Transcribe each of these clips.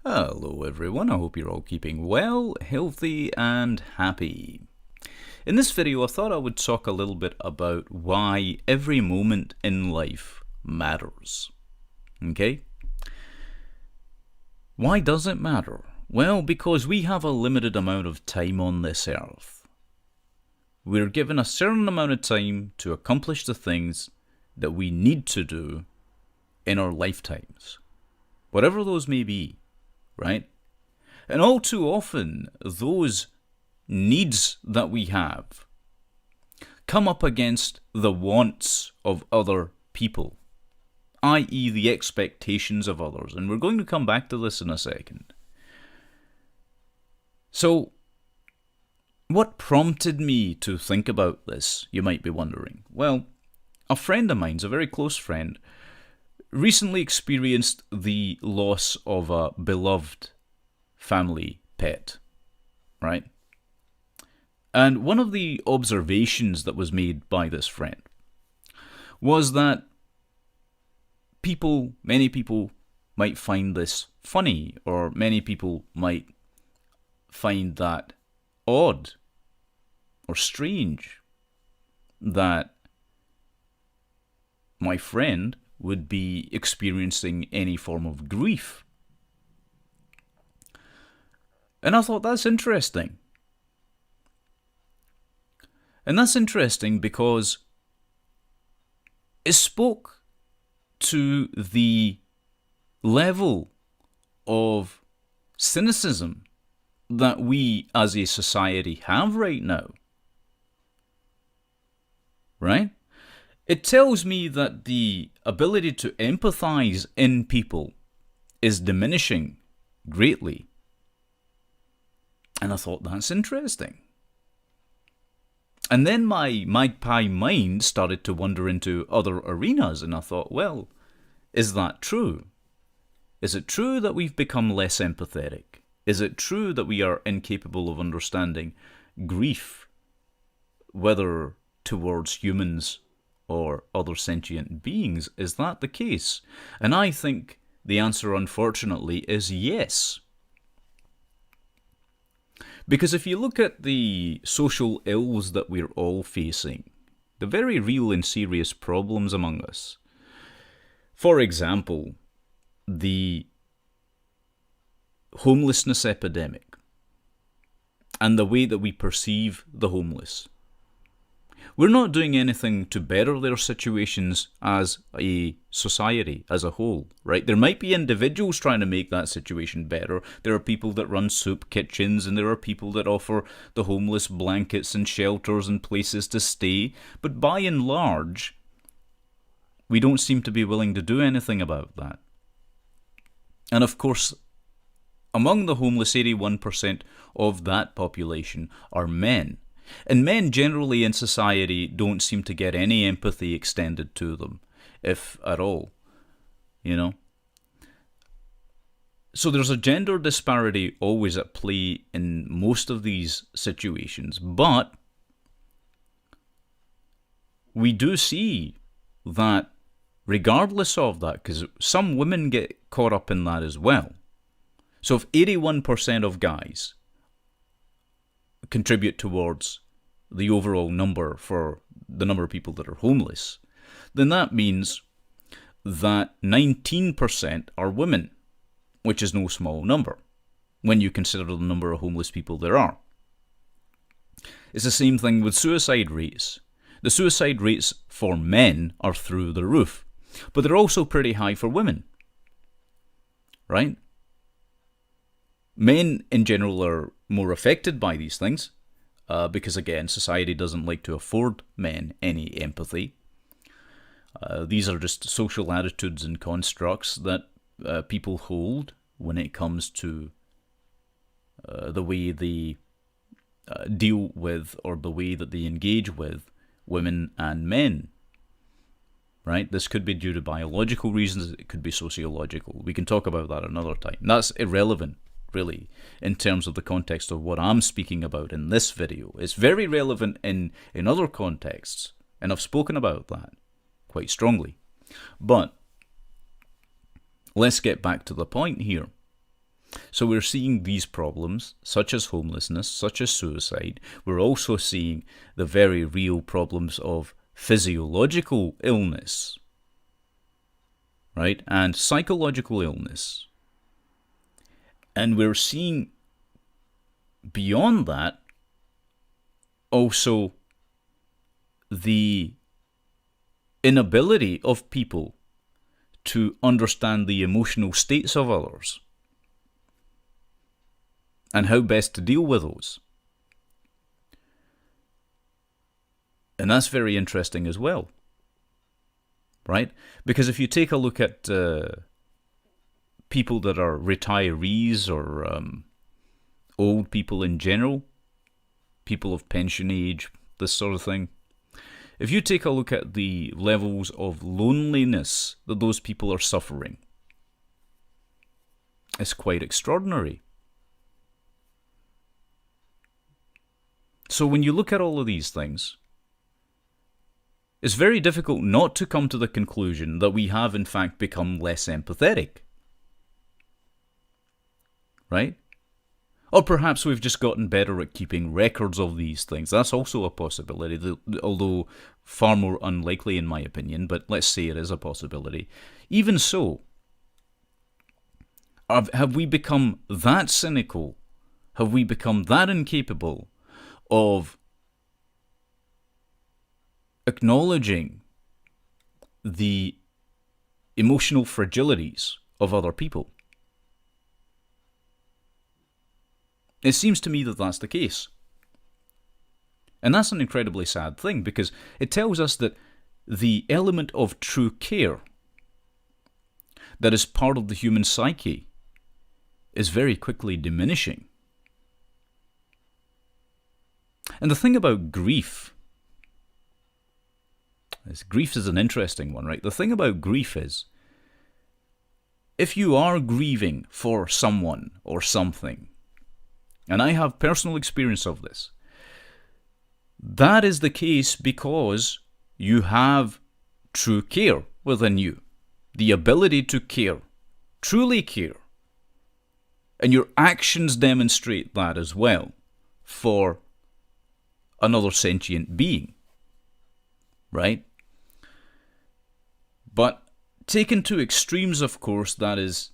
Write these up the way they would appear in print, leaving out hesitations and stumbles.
Hello everyone, I hope you're all keeping well, healthy and happy. In this video I thought I would talk a little bit about why every moment in life matters. Okay? Why does it matter? Well, because we have a limited amount of time on this earth. We're given a certain amount of time to accomplish the things that we need to do in our lifetimes, whatever those may be. Right? And all too often, those needs that we have come up against the wants of other people, i.e. the expectations of others. And we're going to come back to this in a second. So, what prompted me to think about this, you might be wondering? Well, a friend of mine's, a very close friend, recently experienced the loss of a beloved family pet, right? And one of the observations that was made by this friend was that many people might find this funny, or many people might find that odd or strange that my friend would be experiencing any form of grief. And I thought, that's interesting. And that's interesting because it spoke to the level of cynicism that we as a society have right now. Right? It tells me that the ability to empathize in people is diminishing greatly. And I thought, that's interesting. And then my magpie mind started to wander into other arenas, and I thought, well, is that true? Is it true that we've become less empathetic? Is it true that we are incapable of understanding grief, whether towards humans or other sentient beings? Is that the case? And I think the answer, unfortunately, is yes. Because if you look at the social ills that we're all facing, the very real and serious problems among us, for example, the homelessness epidemic and the way that we perceive the homeless, we're not doing anything to better their situations as a society, as a whole, right? There might be individuals trying to make that situation better. There are people that run soup kitchens, and there are people that offer the homeless blankets and shelters and places to stay. But by and large, we don't seem to be willing to do anything about that. And of course, among the homeless, 81% of that population are men. And men generally in society don't seem to get any empathy extended to them, if at all, you know. So there's a gender disparity always at play in most of these situations, but we do see that regardless of that, because some women get caught up in that as well. So if 81% of guys contribute towards the overall number for the number of people that are homeless, then that means that 19% are women, which is no small number when you consider the number of homeless people there are. It's the same thing with suicide rates. The suicide rates for men are through the roof, but they're also pretty high for women, right? Men in general are more affected by these things because, again, society doesn't like to afford men any empathy. These are just social attitudes and constructs that people hold when it comes to the way they deal with, or the way that they engage with, women and men. Right? This could be due to biological reasons, it could be sociological. We can talk about that another time. That's irrelevant, really, in terms of the context of what I'm speaking about in this video. It's very relevant in other contexts, and I've spoken about that quite strongly. But let's get back to the point here. So we're seeing these problems, such as homelessness, such as suicide. We're also seeing the very real problems of physiological illness, right? And psychological illness. And we're seeing beyond that also the inability of people to understand the emotional states of others and how best to deal with those. And that's very interesting as well, right? Because if you take a look at people that are retirees or old people in general, people of pension age, this sort of thing, if you take a look at the levels of loneliness that those people are suffering, it's quite extraordinary. So when you look at all of these things, it's very difficult not to come to the conclusion that we have in fact become less empathetic. Right? Or perhaps we've just gotten better at keeping records of these things. That's also a possibility, although far more unlikely in my opinion, but let's say it is a possibility. Even so, have we become that cynical? Have we become that incapable of acknowledging the emotional fragilities of other people? It seems to me that that's the case. And that's an incredibly sad thing, because it tells us that the element of true care that is part of the human psyche is very quickly diminishing. And the thing about grief is an interesting one, right? The thing about grief is, if you are grieving for someone or something, and I have personal experience of this, that is the case because you have true care within you, the ability to care, truly care. And your actions demonstrate that as well for another sentient being, right? But taken to extremes, of course, that is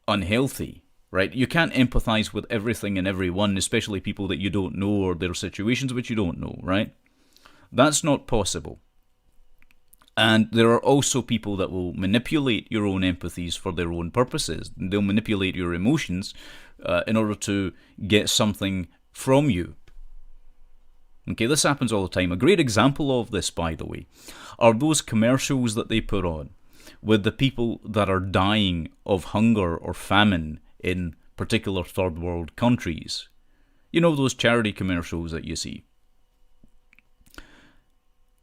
unhealthy. Right? You can't empathize with everything and everyone, especially people that you don't know or their situations which you don't know, right? That's not possible. And there are also people that will manipulate your own empathies for their own purposes. They'll manipulate your emotions in order to get something from you. Okay, this happens all the time. A great example of this, by the way, are those commercials that they put on with the people that are dying of hunger or famine in particular third world countries. You know, those charity commercials that you see.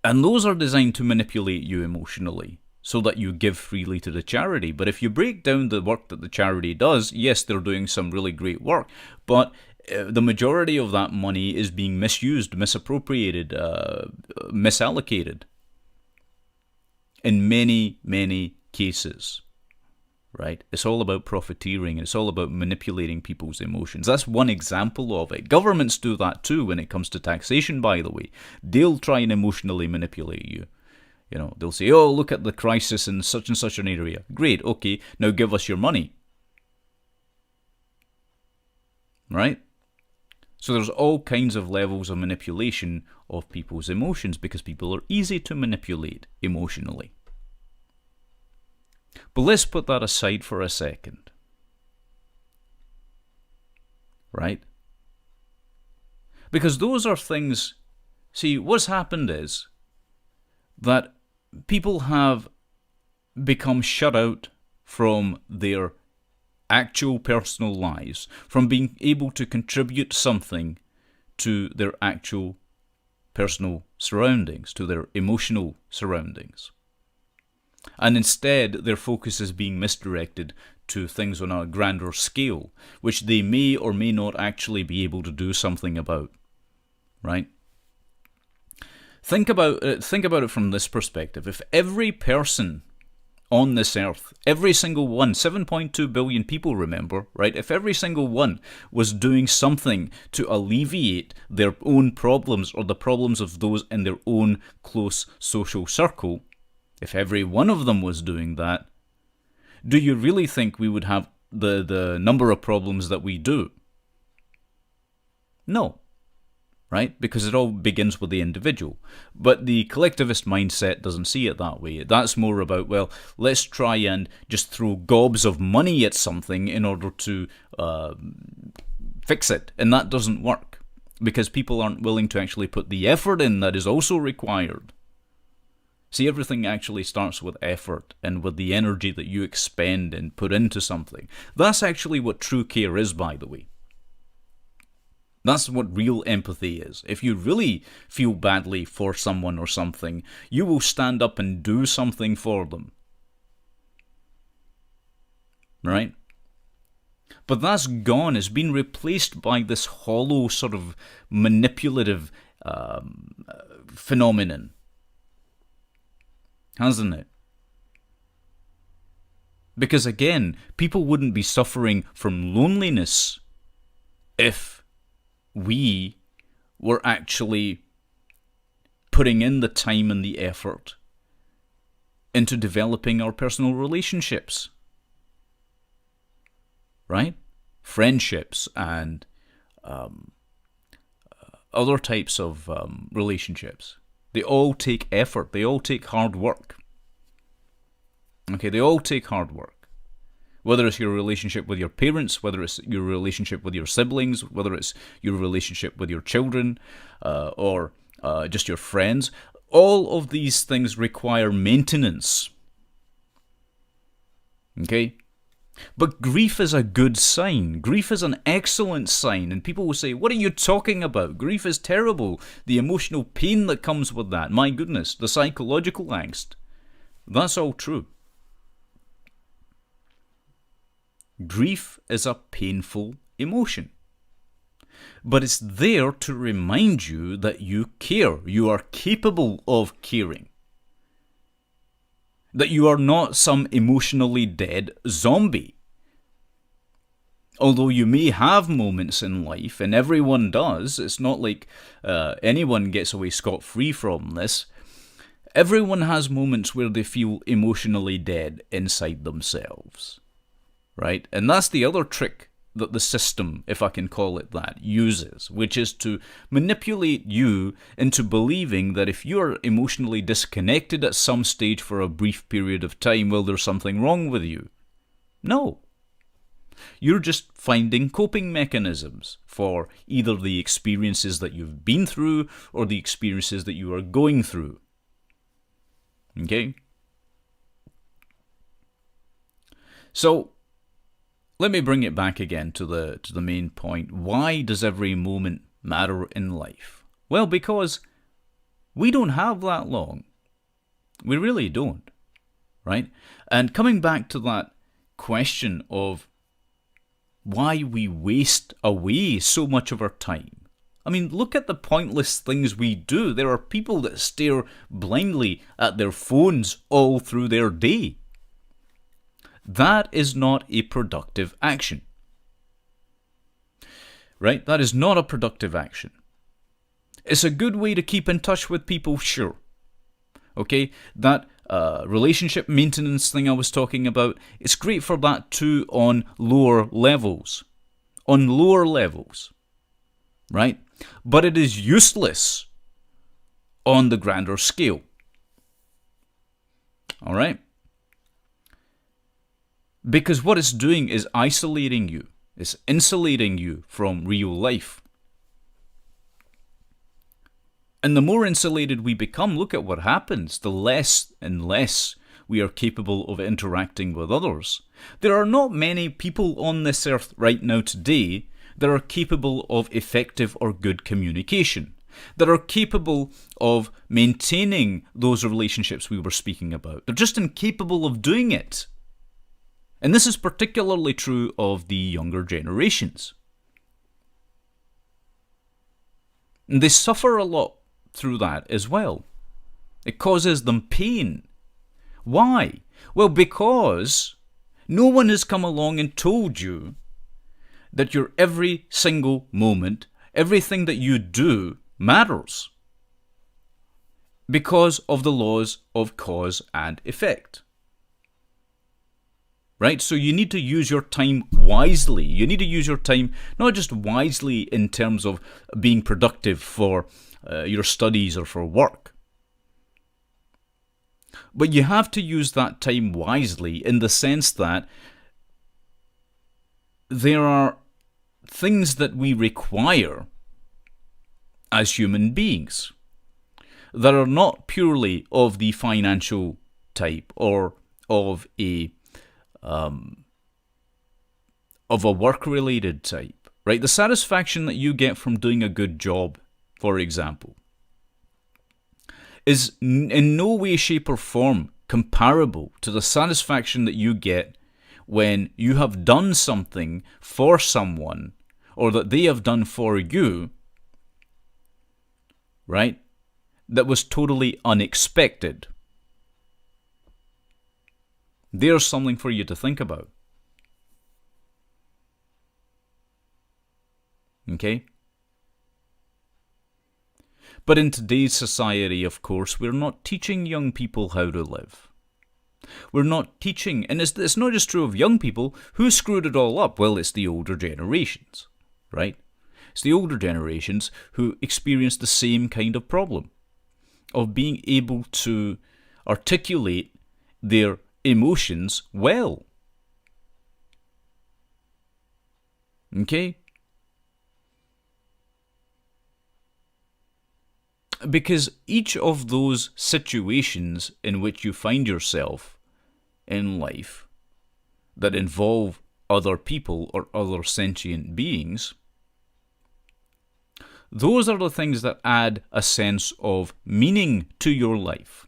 And those are designed to manipulate you emotionally so that you give freely to the charity. But if you break down the work that the charity does, yes, they're doing some really great work, but the majority of that money is being misused, misappropriated, misallocated in many, many cases. Right? It's all about profiteering, and it's all about manipulating people's emotions. That's one example of it. Governments do that too when it comes to taxation, by the way. They'll try and emotionally manipulate you. You know, they'll say, oh, look at the crisis in such and such an area. Great, okay, now give us your money. Right? So there's all kinds of levels of manipulation of people's emotions because people are easy to manipulate emotionally. But let's put that aside for a second. Right? Because those are things... See, what's happened is that people have become shut out from their actual personal lives, from being able to contribute something to their actual personal surroundings, to their emotional surroundings. And instead, their focus is being misdirected to things on a grander scale, which they may or may not actually be able to do something about. Right? Think about it from this perspective. If every person on this earth, every single one, 7.2 billion people, remember, right? If every single one was doing something to alleviate their own problems or the problems of those in their own close social circle, if every one of them was doing that, do you really think we would have the number of problems that we do? No. Right? Because it all begins with the individual. But the collectivist mindset doesn't see it that way. That's more about, well, let's try and just throw gobs of money at something in order to fix it. And that doesn't work. Because people aren't willing to actually put the effort in that is also required. See, everything actually starts with effort and with the energy that you expend and put into something. That's actually what true care is, by the way. That's what real empathy is. If you really feel badly for someone or something, you will stand up and do something for them. Right? But that's gone. It's been replaced by this hollow sort of manipulative phenomenon. Hasn't it? Because again, people wouldn't be suffering from loneliness if we were actually putting in the time and the effort into developing our personal relationships. Right? Friendships and other types of relationships. They all take effort. They all take hard work. Okay, they all take hard work. Whether it's your relationship with your parents, whether it's your relationship with your siblings, whether it's your relationship with your children, or just your friends, all of these things require maintenance. Okay? But grief is a good sign. Grief is an excellent sign. And people will say, what are you talking about? Grief is terrible. The emotional pain that comes with that. My goodness, the psychological angst. That's all true. Grief is a painful emotion. But it's there to remind you that you care. You are capable of caring. That you are not some emotionally dead zombie. Although you may have moments in life, and everyone does, it's not like anyone gets away scot-free from this. Everyone has moments where they feel emotionally dead inside themselves. Right? And that's the other trick that the system, if I can call it that, uses, which is to manipulate you into believing that if you're emotionally disconnected at some stage for a brief period of time, well, there's something wrong with you. No. You're just finding coping mechanisms for either the experiences that you've been through or the experiences that you are going through. Okay? So, let me bring it back again to the main point. Why does every moment matter in life? Well, because we don't have that long. We really don't, right? And coming back to that question of why we waste away so much of our time. I mean, look at the pointless things we do. There are people that stare blindly at their phones all through their day. That is not a productive action. Right? That is not a productive action. It's a good way to keep in touch with people, sure. Okay? That relationship maintenance thing I was talking about, it's great for that too on lower levels. On lower levels. Right? But it is useless on the grander scale. Alright? Because what it's doing is isolating you. It's insulating you from real life. And the more insulated we become, look at what happens. The less and less we are capable of interacting with others. There are not many people on this earth right now today that are capable of effective or good communication, that are capable of maintaining those relationships we were speaking about. They're just incapable of doing it. And this is particularly true of the younger generations. And they suffer a lot through that as well. It causes them pain. Why? Well, because no one has come along and told you that your every single moment, everything that you do matters because of the laws of cause and effect. Right? So you need to use your time wisely. You need to use your time not just wisely in terms of being productive for your studies or for work, but you have to use that time wisely in the sense that there are things that we require as human beings that are not purely of the financial type or of a work-related type, right? The satisfaction that you get from doing a good job, for example, is in no way, shape, or form comparable to the satisfaction that you get when you have done something for someone or that they have done for you, right, that was totally unexpected. There's something for you to think about. Okay? But in today's society, of course, we're not teaching young people how to live. We're not teaching, and it's not just true of young people. Who screwed it all up? Well, it's the older generations, right? It's the older generations who experience the same kind of problem of being able to articulate their emotions well. Okay? Because each of those situations in which you find yourself in life that involve other people or other sentient beings, those are the things that add a sense of meaning to your life.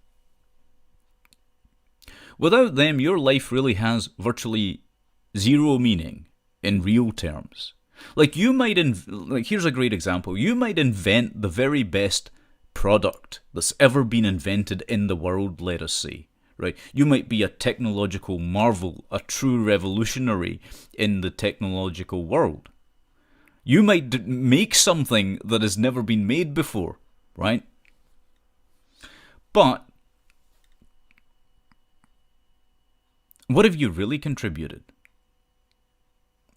Without them, your life really has virtually zero meaning in real terms. Like you might, here's a great example. You might invent the very best product that's ever been invented in the world, let us say, right? You might be a technological marvel, a true revolutionary in the technological world. You might make something that has never been made before, right? But what have you really contributed?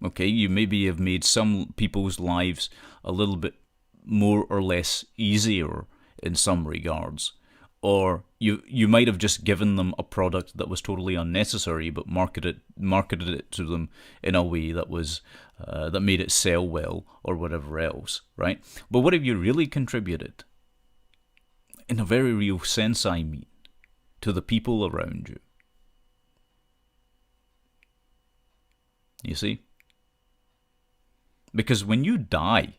Okay, you maybe have made some people's lives a little bit more or less easier in some regards, or you might have just given them a product that was totally unnecessary, but marketed it to them in a way that was that made it sell well, or whatever else, right? But what have you really contributed? In a very real sense, I mean, to the people around you. You see? Because when you die,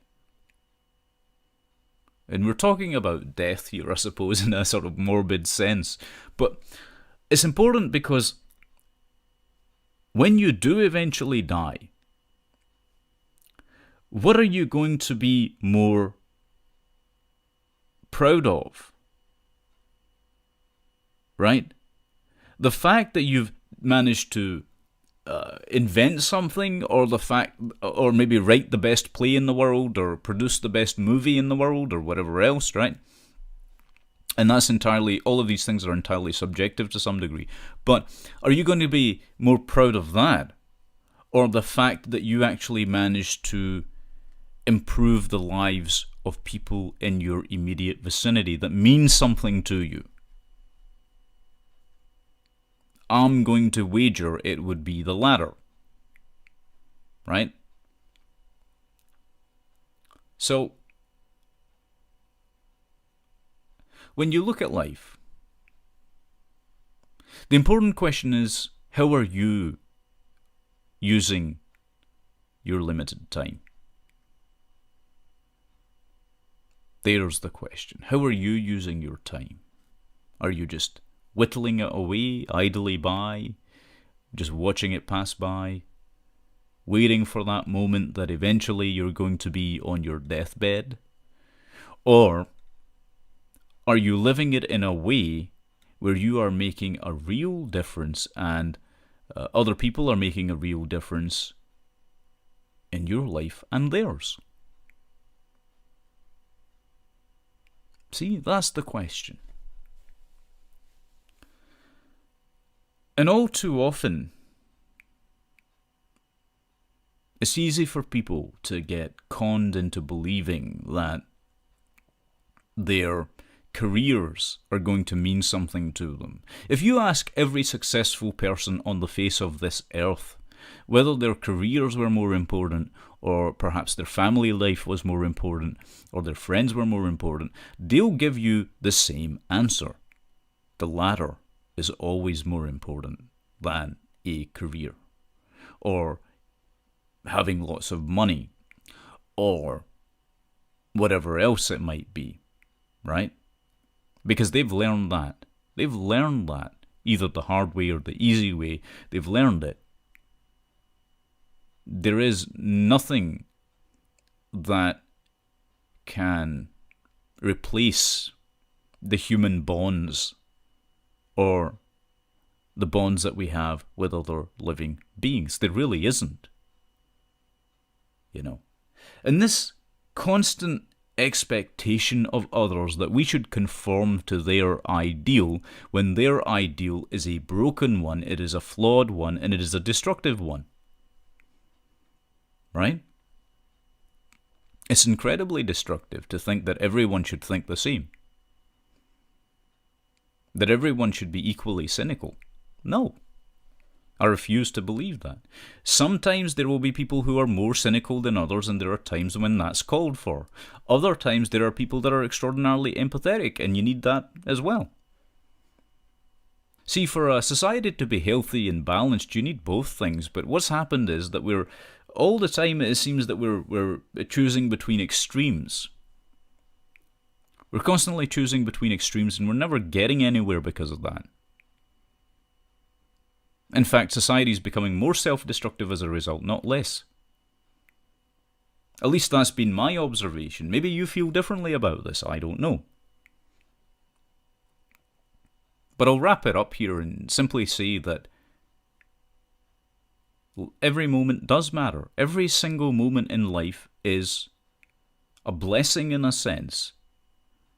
and we're talking about death here, I suppose, in a sort of morbid sense, but it's important because when you do eventually die, what are you going to be more proud of? Right? The fact that you've managed to invent something, or the fact, or maybe write the best play in the world, or produce the best movie in the world, or whatever else, right? And that's entirely, all of these things are entirely subjective to some degree. But are you going to be more proud of that, or the fact that you actually managed to improve the lives of people in your immediate vicinity that means something to you? I'm going to wager it would be the latter, right? So, when you look at life, the important question is, how are you using your limited time? There's the question. How are you using your time? Are you just whittling it away idly by, just watching it pass by, waiting for that moment that eventually you're going to be on your deathbed? Or are you living it in a way where you are making a real difference and other people are making a real difference in your life and theirs? See, that's the question. And all too often, it's easy for people to get conned into believing that their careers are going to mean something to them. If you ask every successful person on the face of this earth whether their careers were more important, or perhaps their family life was more important, or their friends were more important, they'll give you the same answer. The latter is always more important than a career, or having lots of money, or whatever else it might be, right? Because they've learned that. They've learned that, either the hard way or the easy way. They've learned it. There is nothing that can replace the human bonds or the bonds that we have with other living beings. There really isn't. And this constant expectation of others that we should conform to their ideal, when their ideal is a broken one, it is a flawed one, and it is a destructive one. Right? It's incredibly destructive to think that everyone should think the same. That everyone should be equally cynical. No. I refuse to believe that. Sometimes there will be people who are more cynical than others, and there are times when that's called for. Other times there are people that are extraordinarily empathetic, and you need that as well. See, for a society to be healthy and balanced, you need both things. But what's happened is that all the time it seems that we're choosing between extremes. We're constantly choosing between extremes, and we're never getting anywhere because of that. In fact, society is becoming more self-destructive as a result, not less. At least that's been my observation. Maybe you feel differently about this, I don't know. But I'll wrap it up here and simply say that every moment does matter. Every single moment in life is a blessing in a sense.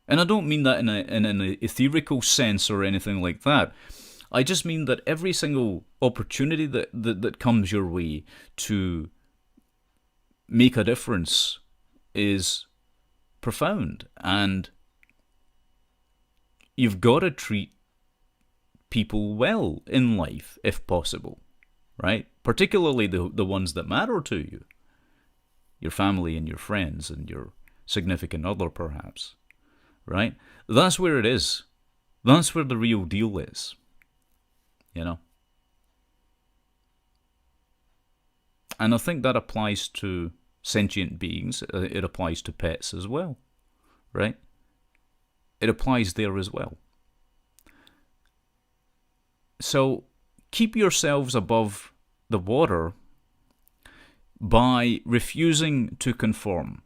And I don't mean that in an ethereal sense or anything like that. I just mean that every single opportunity that comes your way to make a difference is profound. And you've got to treat people well in life, if possible, right? Particularly the ones that matter to you. Your family and your friends and your significant other, perhaps, right? That's where it is. That's where the real deal is. And I think that applies to sentient beings. It applies to pets as well, right? It applies there as well. So keep yourselves above the water by refusing to conform,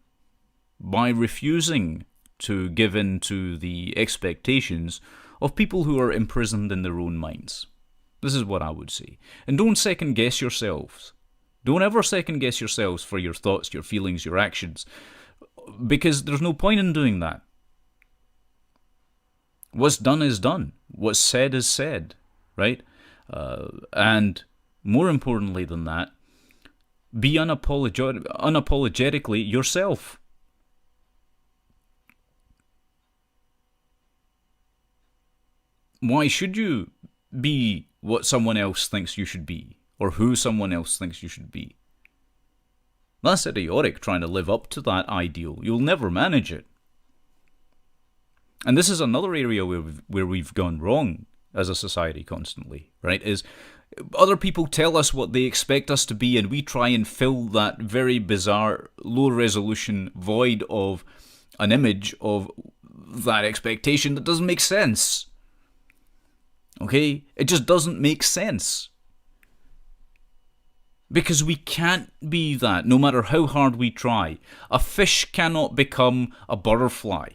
by refusing to give in to the expectations of people who are imprisoned in their own minds. This is what I would say. And don't second guess yourselves. Don't ever second guess yourselves for your thoughts, your feelings, your actions, because there's no point in doing that. What's done is done. What's said is said, right? And more importantly than that, be unapologetically yourself. Why should you be what someone else thinks you should be, or who someone else thinks you should be? That's idiotic, trying to live up to that ideal. You'll never manage it. And this is another area where we've gone wrong as a society constantly, right? Is other people tell us what they expect us to be, and we try and fill that very bizarre, low-resolution void of an image of that expectation that doesn't make sense. Okay? It just doesn't make sense. Because we can't be that, no matter how hard we try. A fish cannot become a butterfly.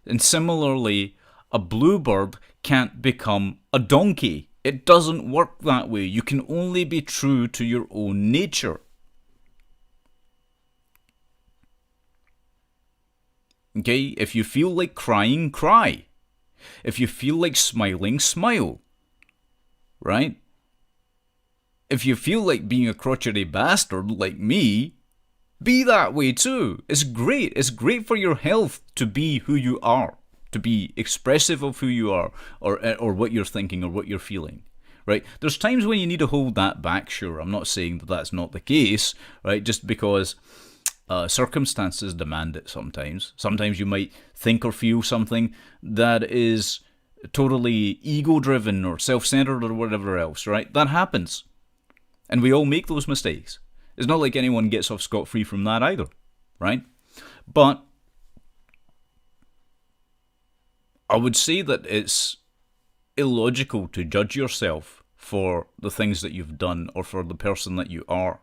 And similarly, A bluebird can't become a donkey. It doesn't work that way. You can only be true to your own nature. Okay? If you feel like crying, cry. If you feel like smiling, smile. Right? If you feel like being a crotchety bastard like me, be that way too. It's great. It's great for your health to be who you are, to be expressive of who you are, or what you're thinking or what you're feeling. Right? There's times when you need to hold that back, sure. I'm not saying that that's not the case, right? Just because circumstances demand it sometimes. Sometimes you might think or feel something that is totally ego-driven or self-centered or whatever else, right? That happens. And we all make those mistakes. It's not like anyone gets off scot-free from that either, right? But I would say that it's illogical to judge yourself for the things that you've done or for the person that you are.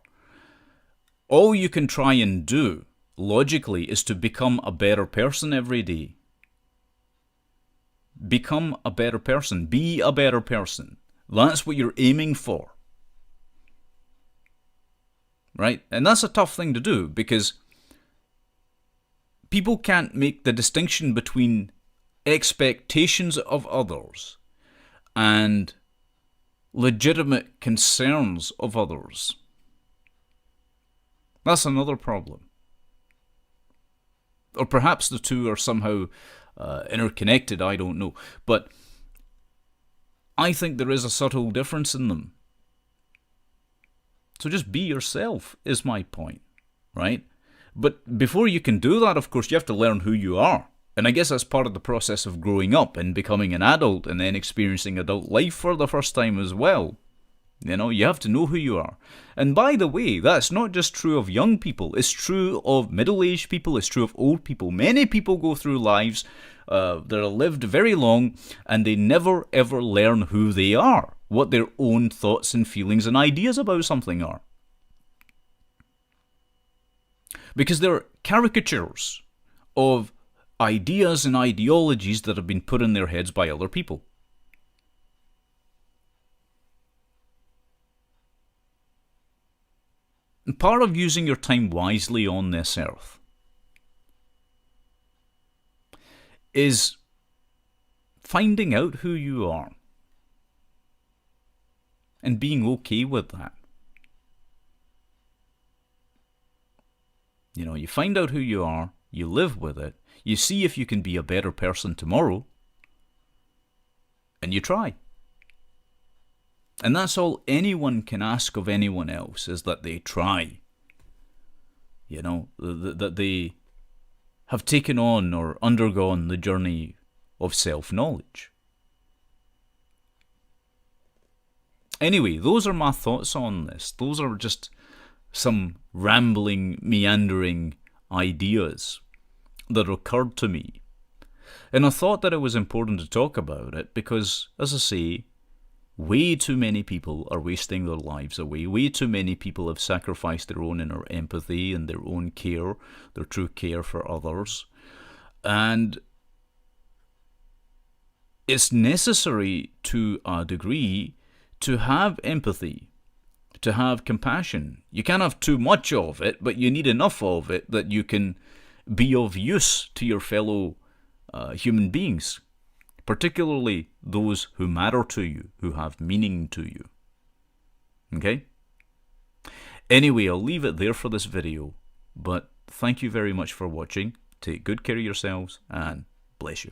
All you can try and do, logically, is to become a better person every day. Become a better person. Be a better person. That's what you're aiming for. Right? And that's a tough thing to do because people can't make the distinction between expectations of others and legitimate concerns of others. That's another problem. Or perhaps the two are somehow interconnected, I don't know. But I think there is a subtle difference in them. So just be yourself is my point, right? But before you can do that, of course, you have to learn who you are. And I guess that's part of the process of growing up and becoming an adult and then experiencing adult life for the first time as well. You know, you have to know who you are. And by the way, that's not just true of young people. It's true of middle-aged people. It's true of old people. Many people go through lives that are lived very long and they never ever learn who they are, what their own thoughts and feelings and ideas about something are. Because they're caricatures of ideas and ideologies that have been put in their heads by other people. And part of using your time wisely on this earth is finding out who you are and being okay with that. You know, you find out who you are, you live with it, you see if you can be a better person tomorrow, and you try. And that's all anyone can ask of anyone else, is that they try. You know, that they have taken on or undergone the journey of self-knowledge. Anyway, those are my thoughts on this. Those are just some rambling, meandering ideas that occurred to me. And I thought that it was important to talk about it because, as I say, way too many people are wasting their lives away. Way too many people have sacrificed their own inner empathy and their own care, their true care for others. And it's necessary to a degree to have empathy, to have compassion. You can't have too much of it, but you need enough of it that you can be of use to your fellow human beings, particularly those who matter to you, who have meaning to you. Okay? Anyway, I'll leave it there for this video, but thank you very much for watching. Take good care of yourselves, and bless you.